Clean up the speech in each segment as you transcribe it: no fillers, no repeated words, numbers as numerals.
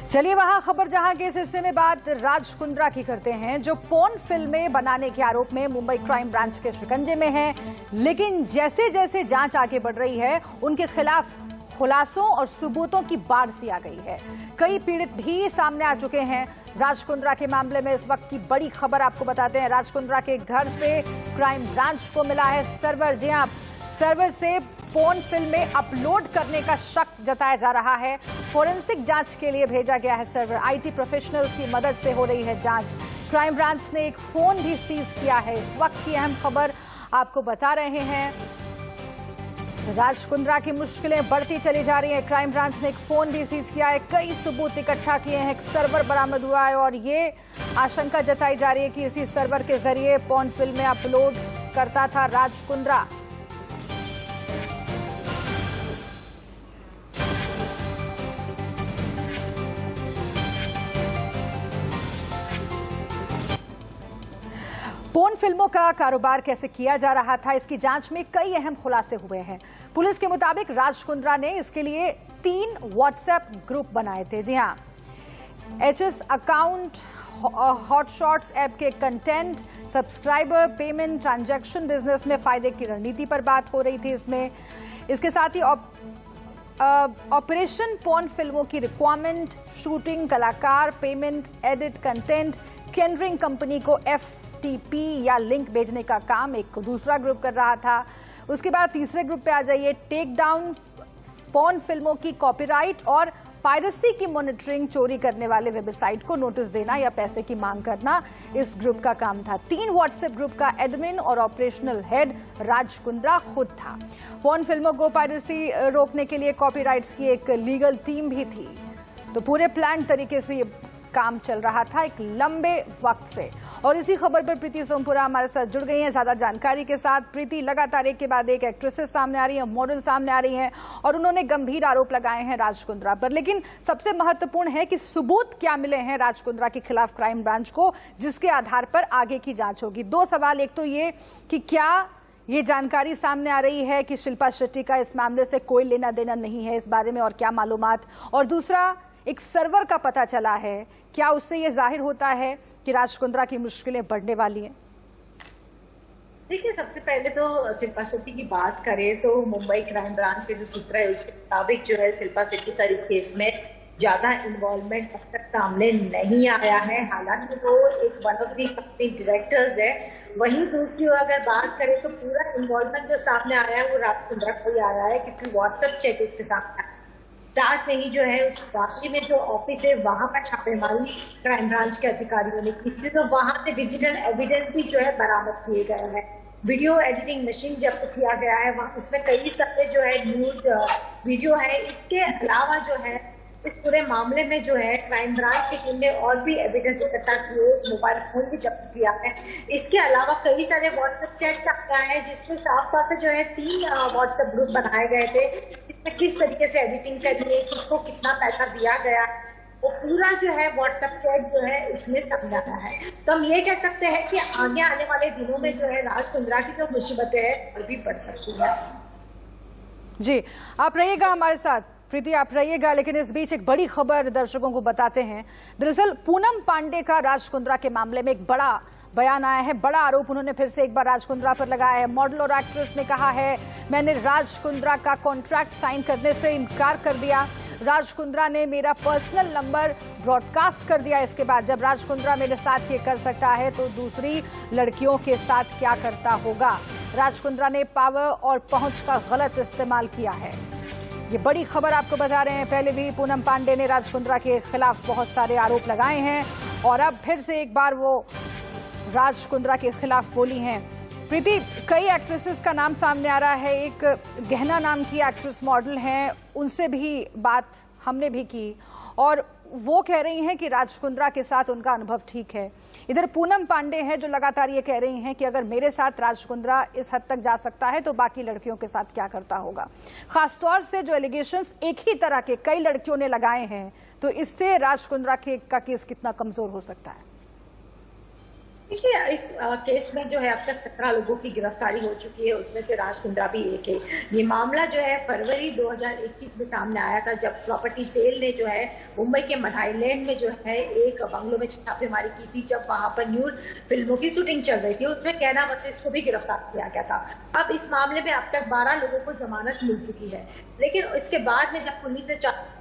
चलिए वहां खबर जहां के इस हिस्से में बात राज कुंद्रा की करते हैं, जो पोर्न फिल्में बनाने के आरोप में मुंबई क्राइम ब्रांच के शिकंजे में हैं। लेकिन जैसे जैसे जांच आगे बढ़ रही है, उनके खिलाफ खुलासों और सबूतों की बाढ़ सी आ गई है। कई पीड़ित भी सामने आ चुके हैं। राज कुंद्रा के मामले में इस वक्त की बड़ी खबर आपको बताते हैं। राज कुंद्रा के घर से क्राइम ब्रांच को मिला है सर्वर। जी हां, सर्वर से पोर्न फिल्में अपलोड करने का शक जताया जा रहा है। फोरेंसिक जांच के लिए भेजा गया है सर्वर। आईटी प्रोफेशनल्स की मदद से हो रही है जांच। क्राइम ब्रांच ने एक फोन भी सीज किया है। इस वक्त की अहम खबर आपको बता रहे हैं। राज कुंद्रा की मुश्किलें बढ़ती चली जा रही हैं। क्राइम ब्रांच ने एक फोन भी सीज किया है, कई सबूत इकट्ठा किए हैं, एक सर्वर बरामद हुआ है और ये आशंका जताई जा रही है कि इसी सर्वर के जरिए पोर्न फिल्में अपलोड करता था राज कुंद्रा। पोर्न फिल्मों का कारोबार कैसे किया जा रहा था, इसकी जांच में कई अहम खुलासे हुए हैं। पुलिस के मुताबिक राज कुंद्रा ने इसके लिए 3 व्हाट्सएप ग्रुप बनाए थे। जी हां, एचएस अकाउंट, हॉटशॉट्स ऐप के content, subscriber, payment, transaction, business में फायदे की रणनीति पर बात हो रही थी इसमें। इसके साथ ही ऑपरेशन पोर्न फिल्मों की रिक्वायरमेंट, शूटिंग, कलाकार, पेमेंट, एडिट, कंटेंट, केंडरिंग कंपनी को FTP या लिंक भेजने का काम एक दूसरा ग्रुप कर रहा था। उसके बाद तीसरे ग्रुप पे आ जाइए, टेक डाउन पोर्न फिल्मों की कॉपीराइट और पायरेसी की मॉनिटरिंग, चोरी करने वाले वेबसाइट को नोटिस देना या पैसे की मांग करना इस ग्रुप का काम था। 3 व्हाट्सएप ग्रुप का एडमिन और ऑपरेशनल हेड राज कुंद्रा खुद था। पोर्न फिल्मों को पायरेसी रोकने के लिए कॉपीराइट्स की एक लीगल टीम भी थी। तो पूरे प्लान तरीके से ये काम चल रहा था एक लंबे वक्त से। और इसी खबर पर प्रीति सोमपुरा हमारे साथ जुड़ गई हैं ज्यादा जानकारी के साथ। प्रीति, लगातार एक के बाद एक एक्ट्रेसेस सामने आ रही हैं, मॉडल सामने आ रही हैं और उन्होंने गंभीर आरोप लगाए हैं राज कुंद्रा पर। लेकिन सबसे महत्वपूर्ण है कि सबूत क्या मिले हैं राज कुंद्रा के खिलाफ क्राइम ब्रांच को, जिसके आधार पर आगे की जांच होगी। 2 सवाल, एक तो ये कि क्या ये जानकारी सामने आ रही है कि शिल्पा शेट्टी का इस मामले से कोई लेना देना नहीं है, इस बारे में और क्या मालूमात, और दूसरा एक सर्वर का पता चला है, क्या उससे ये जाहिर होता है कि राज कुंद्रा की मुश्किलें बढ़ने वाली हैं? देखिए, सबसे पहले तो शिल्पा शेट्टी की बात करें तो मुंबई क्राइम ब्रांच के जो सूत्र है उसके मुताबिक जो है शिल्पा शेट्टी का इस केस में ज्यादा इन्वॉल्वमेंट अब तक सामने नहीं आया है। हालांकि वो एक one of the company directors है। वहीं दूसरी ओर अगर बात करें तो पूरा इन्वॉल्वमेंट जो सामने आया है वो राज कुंद्रा का ही आया है, क्योंकि व्हाट्सएप चैट इसके सामने आया। साथ में ही जो है उस राशि में जो ऑफिस है वहां पर छापेमारी क्राइम ब्रांच के अधिकारियों ने की थी, तो वहां से डिजिटल एविडेंस भी जो है बरामद किए गए हैं। वीडियो एडिटिंग मशीन जब्त किया गया है, वहां उसमें कई सारे जो है न्यूड वीडियो है। इसके अलावा जो है इस पूरे मामले में जो है क्राइम ब्रांच की टीम ने और भी एविडेंस इकट्ठा किए, मोबाइल फोन भी जब्त किया है। इसके अलावा कई सारे व्हाट्सएप चैट सामने आए हैं जिसमें साफ तौर पर जो है 3 व्हाट्सएप ग्रुप बनाए गए थे, जिसमें किस तरीके से एडिटिंग करनी है, किसको कितना पैसा दिया गया, वो पूरा जो है व्हाट्सएप चैट जो है इसमें सामने आया है। तो हम ये कह सकते हैं कि आगे आने वाले दिनों में जो है राज कुंद्रा की जो मुसीबतें हैं और भी बढ़ सकती है। जी, आप रहिएगा हमारे साथ, प्रीति आप रहिएगा। लेकिन इस बीच एक बड़ी खबर दर्शकों को बताते हैं। दरअसल पूनम पांडे का राज कुंद्रा के मामले में एक बड़ा बयान आया है, बड़ा आरोप उन्होंने फिर से एक बार राज कुंद्रा पर लगाया है। मॉडल और एक्ट्रेस ने कहा है, मैंने राज कुंद्रा का कॉन्ट्रैक्ट साइन करने से इनकार कर दिया। राज कुंद्रा ने मेरा पर्सनल नंबर ब्रॉडकास्ट कर दिया। इसके बाद जब राज कुंद्रा मेरे साथ ये कर सकता है तो दूसरी लड़कियों के साथ क्या करता होगा। राज कुंद्रा ने पावर और पहुंच का गलत इस्तेमाल किया है। ये बड़ी खबर आपको बता रहे हैं। पहले भी पूनम पांडे ने राज कुंद्रा के खिलाफ बहुत सारे आरोप लगाए हैं और अब फिर से एक बार वो राज कुंद्रा के खिलाफ बोली हैं। प्रीति, कई एक्ट्रेसेस का नाम सामने आ रहा है। एक गहना नाम की एक्ट्रेस मॉडल हैं, उनसे भी बात हमने भी की और वो कह रही हैं कि राज कुंद्रा के साथ उनका अनुभव ठीक है। इधर पूनम पांडे हैं जो लगातार ये कह रही हैं कि अगर मेरे साथ राज कुंद्रा इस हद तक जा सकता है तो बाकी लड़कियों के साथ क्या करता होगा। खासतौर से जो एलिगेशंस एक ही तरह के कई लड़कियों ने लगाए हैं, तो इससे राज कुंद्रा का केस कितना कमजोर हो सकता है? देखिए, इस केस में जो है अब तक 17 लोगों की गिरफ्तारी हो चुकी है, उसमें से राज कुंद्रा भी एक है। ये मामला जो है फरवरी 2021 में सामने आया था, जब प्रॉपर्टी सेल ने जो है मुंबई के मढ़ाई लेन में जो है एक बंगलों में छापेमारी की थी, जब वहां पर न्यू फिल्मों की शूटिंग चल रही थी। उसमें कहना वसीस को भी गिरफ्तार किया गया था। अब इस मामले में अब तक 12 लोगों को जमानत मिल चुकी है, लेकिन इसके बाद में जब पुलिस ने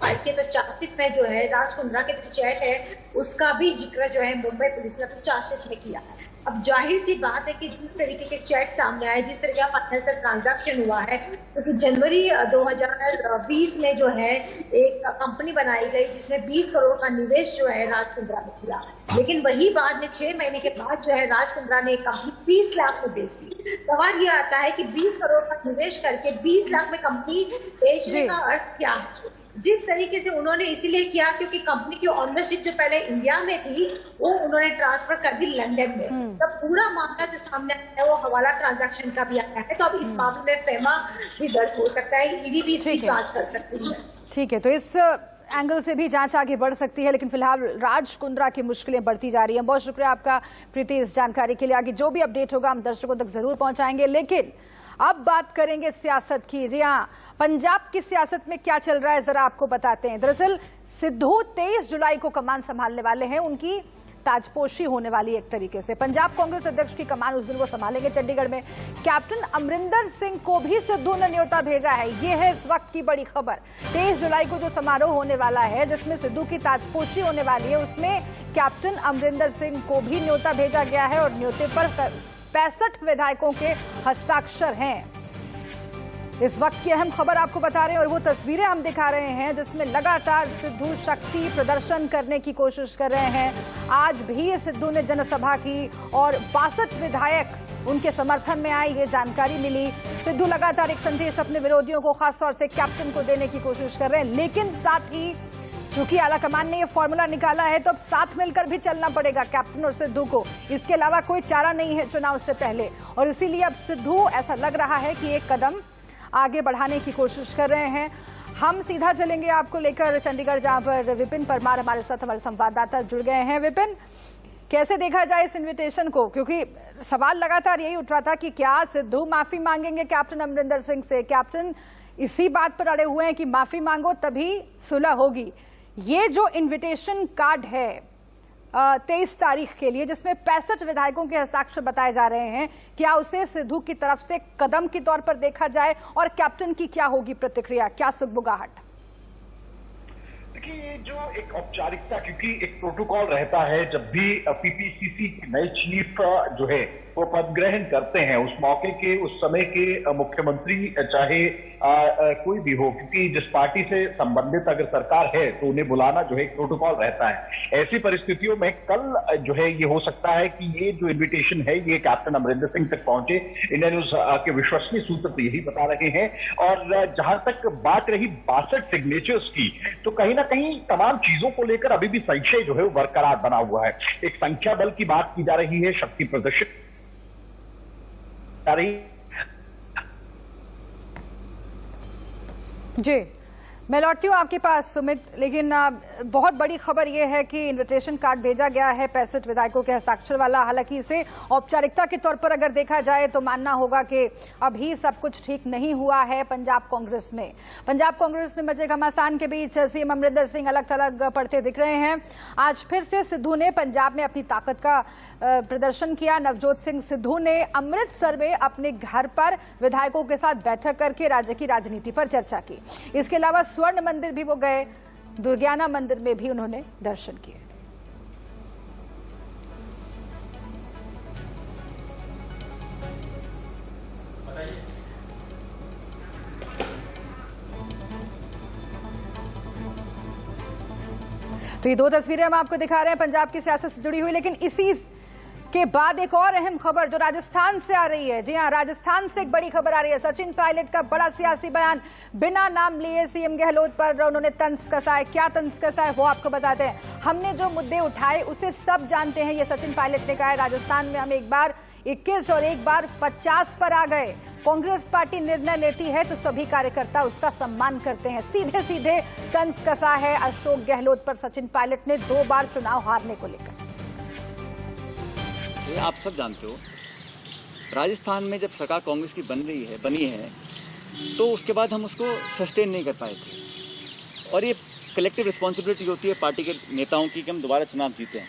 फाइल किया तो चार्जशीट में जो है राज कुंद्रा के जो चैट है उसका भी जिक्र जो है मुंबई पुलिस ने अपनी चार्जशीट में किया है। अब जाहिर सी बात है कि जिस तरीके के चैट सामने आए, जिस तरीके का फाइनेंशियल ट्रांजैक्शन हुआ है, क्योंकि जनवरी 2020 में जो है एक कंपनी बनाई गई जिसमें 20 करोड़ का निवेश जो है राज कुंद्रा ने किया, लेकिन वही बाद में 6 महीने के बाद जो है राज कुंद्रा ने एक कंपनी 20 लाख में बेच दी। सवाल यह आता है कि 20 करोड़ का निवेश करके 20 लाख में कंपनी बेचने का अर्थ क्या है? जिस तरीके से उन्होंने इसीलिए किया क्योंकि कंपनी की ओनरशिप जो पहले इंडिया में थी वो उन्होंने ट्रांसफर कर दी लंदन में। तब पूरा मामला जो सामने आया है वो हवाला ट्रांजैक्शन का भी आया है। तो अब इस मामले में फेमा भी दर्ज हो सकता है, ईडी भी इसकी जांच कर सकती है। ठीक है, तो इस एंगल से भी जांच आगे बढ़ सकती है, लेकिन फिलहाल राज कुंद्रा की मुश्किलें बढ़ती जा रही हैं। बहुत शुक्रिया आपका प्रीति इस जानकारी के लिए। आगे जो भी अपडेट होगा हम दर्शकों तक जरूर पहुंचाएंगे। लेकिन अब बात करेंगे सियासत की। जी हाँ, पंजाब की सियासत में क्या चल रहा है जरा आपको बताते हैं। दरअसल सिद्धू 23 जुलाई को कमान संभालने वाले हैं, उनकी ताजपोशी होने वाली एक तरीके से। पंजाब कांग्रेस अध्यक्ष की कमान उस दिन वो संभालेंगे चंडीगढ़ में। कैप्टन अमरिंदर सिंह को भी सिद्धू ने न्योता भेजा है, ये है इस वक्त की बड़ी खबर। 23 जुलाई को जो समारोह होने वाला है जिसमें सिद्धू की ताजपोशी होने वाली है, उसमें कैप्टन अमरिंदर सिंह को भी न्योता भेजा गया है और न्योते पर 65 विधायकों के हस्ताक्षर हैं। इस वक्त की अहम खबर आपको बता रहे हैं और वो तस्वीरें हम दिखा रहे हैं जिसमें लगातार सिद्धू शक्ति प्रदर्शन करने की कोशिश कर रहे हैं। आज भी सिद्धू ने जनसभा की और 62 विधायक उनके समर्थन में आए, ये जानकारी मिली। सिद्धू लगातार एक संदेश अपने विरोधियों को, खासतौर से कैप्टन को देने की कोशिश कर रहे हैं, लेकिन साथ ही चूंकि आलाकमान ने ये फॉर्मूला निकाला है तो अब साथ मिलकर भी चलना पड़ेगा कैप्टन और सिद्धू को। इसके अलावा कोई चारा नहीं है चुनाव से पहले, और इसीलिए अब सिद्धू ऐसा लग रहा है कि एक कदम आगे बढ़ाने की कोशिश कर रहे हैं। हम सीधा चलेंगे आपको लेकर चंडीगढ़, जहां पर विपिन परमार हमारे साथ हमारे संवाददाता जुड़ गए हैं। विपिन, कैसे देखा जाए इस इन्विटेशन को, क्योंकि सवाल लगातार यही उठ रहा था कि क्या सिद्धू माफी मांगेंगे कैप्टन अमरिंदर सिंह से? कैप्टन इसी बात पर अड़े हुए हैं कि माफी मांगो तभी सुलह होगी। ये जो इन्विटेशन कार्ड है 23 तारीख के लिए, जिसमें 65 विधायकों के हस्ताक्षर बताए जा रहे हैं, क्या उसे सिद्धू की तरफ से कदम के तौर पर देखा जाए और कैप्टन की क्या होगी प्रतिक्रिया, क्या सुगबुगाहट? देखिए, ये जो एक औपचारिकता, क्योंकि एक प्रोटोकॉल रहता है जब भी पीपीसीसी के नए चीफ जो है वो पद ग्रहण करते हैं, उस मौके के उस समय के मुख्यमंत्री चाहे कोई भी हो, क्योंकि जिस पार्टी से संबंधित अगर सरकार है तो उन्हें बुलाना जो है एक प्रोटोकॉल रहता है। ऐसी परिस्थितियों में कल जो है ये हो सकता है कि ये जो इन्विटेशन है ये कैप्टन अमरिंदर सिंह तक पहुंचे। इंडिया न्यूज के विश्वसनीय सूत्र तो यही बता रहे हैं। और जहां तक बात रही 62 सिग्नेचर्स की, तो कहीं ना कहीं तमाम चीजों को लेकर अभी भी संशय जो है वो बरकरार बना हुआ है। एक संख्या बल की बात की जा रही है, शक्ति प्रदर्शित जी, मैं लौटती हूँ आपके पास सुमित, लेकिन बहुत बड़ी खबर यह है कि इन्विटेशन कार्ड भेजा गया है 65 विधायकों के हस्ताक्षर वाला। हालांकि इसे औपचारिकता के तौर पर अगर देखा जाए तो मानना होगा कि अभी सब कुछ ठीक नहीं हुआ है पंजाब कांग्रेस में। पंजाब कांग्रेस में मचे घमासान के बीच सीएम अमरिंदर सिंह अलग थलग पड़ते दिख रहे हैं। आज फिर से सिद्धू ने पंजाब में अपनी ताकत का प्रदर्शन किया। नवजोत सिंह सिद्धू ने अमृतसर में अपने घर पर विधायकों के साथ बैठक करके राज्य की राजनीति पर चर्चा की। इसके अलावा स्वर्ण मंदिर भी वो गए, दुर्गियाना मंदिर में भी उन्होंने दर्शन किए। तो ये दो तस्वीरें हम आपको दिखा रहे हैं पंजाब की सियासत से जुड़ी हुई, लेकिन इसी के बाद एक और अहम खबर जो राजस्थान से आ रही है। जी हां, राजस्थान से एक बड़ी खबर आ रही है। सचिन पायलट का बड़ा सियासी बयान, बिना नाम लिए सीएम गहलोत पर उन्होंने तंज कसा है। क्या तंज कसा है वो आपको बताते हैं। हमने जो मुद्दे उठाए उसे सब जानते हैं, ये सचिन पायलट ने कहा है। राजस्थान में हम एक बार 21 और एक बार 50 पर आ गए। कांग्रेस पार्टी निर्णय लेती है तो सभी कार्यकर्ता उसका सम्मान करते हैं। सीधे सीधे तंज कसा है अशोक गहलोत पर सचिन पायलट ने 2 बार चुनाव हारने को लेकर। थे। आप सब जानते हो राजस्थान में जब सरकार कांग्रेस की बनी है तो उसके बाद हम उसको सस्टेन नहीं कर पाए थे। और ये कलेक्टिव रिस्पॉन्सिबिलिटी होती है पार्टी के नेताओं की कि हम दोबारा चुनाव जीते हैं।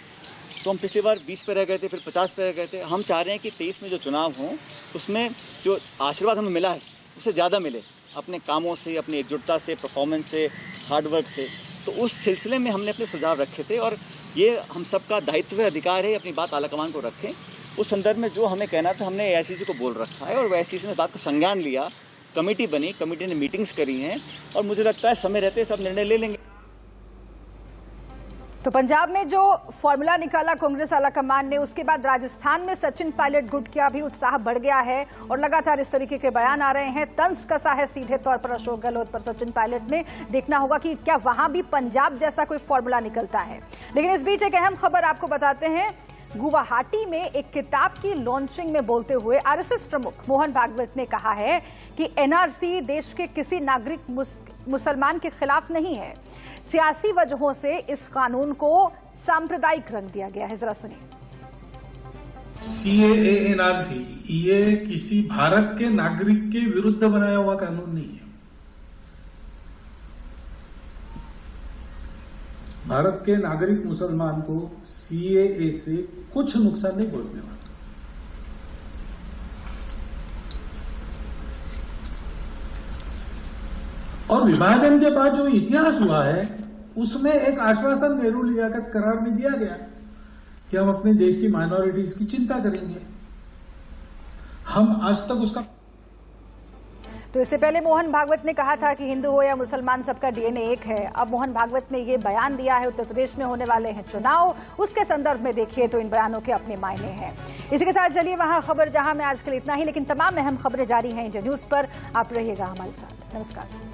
तो हम पिछली बार 20 पे रह गए थे, फिर 50 पे रह गए थे। हम चाह रहे हैं कि 23 में जो चुनाव हों उसमें जो आशीर्वाद हमें मिला है उससे ज़्यादा मिले, अपने कामों से, अपनी एकजुटता से, परफॉर्मेंस से, हार्डवर्क से। तो उस सिलसिले में हमने अपने सुझाव रखे थे और ये हम सबका दायित्व अधिकार है अपनी बात आलाकमान को रखें। उस संदर्भ में जो हमें कहना था हमने AICC को बोल रखा है और AICC ने बात का संज्ञान लिया, कमेटी बनी, कमेटी ने मीटिंग्स करी हैं और मुझे लगता है समय रहते सब निर्णय ले लेंगे। तो पंजाब में जो फॉर्मूला निकाला कांग्रेस आलाकमान ने, उसके बाद राजस्थान में सचिन पायलट गुट का भी उत्साह बढ़ गया है और लगातार इस तरीके के बयान आ रहे हैं। तंज कसा है सीधे तौर पर अशोक गहलोत पर सचिन पायलट ने। देखना होगा कि क्या वहां भी पंजाब जैसा कोई फॉर्मूला निकलता है। लेकिन इस बीच एक अहम खबर आपको बताते हैं। गुवाहाटी में एक किताब की लॉन्चिंग में बोलते हुए RSS प्रमुख मोहन भागवत ने कहा है कि NRC देश के किसी नागरिक मुसलमान के खिलाफ नहीं है। सियासी वजहों से इस कानून को सांप्रदायिक रंग दिया गया है। जरा सुनिए। CAA NRC ये किसी भारत के नागरिक के विरुद्ध बनाया हुआ कानून नहीं है। भारत के नागरिक मुसलमान को CAA से कुछ नुकसान नहीं पहुंचने वाला। और विभाजन के बाद जो इतिहास हुआ है उसमें एक आश्वासन नेहरू लियाकत करार में दिया गया कि हम अपने देश की माइनॉरिटीज की चिंता करेंगे। हम आज तक उसका तो इससे पहले मोहन भागवत ने कहा था कि हिंदू हो या मुसलमान सबका DNA एक है। अब मोहन भागवत ने ये बयान दिया है। उत्तर प्रदेश में होने वाले हैं चुनाव, उसके संदर्भ में देखिए तो इन बयानों के अपने मायने हैं। इसी के साथ चलिए वहां खबर जहां में आज के लिए इतना ही, लेकिन तमाम अहम खबरें जारी हैं इंडिया न्यूज पर। आप रहिएगा हमारे साथ। नमस्कार।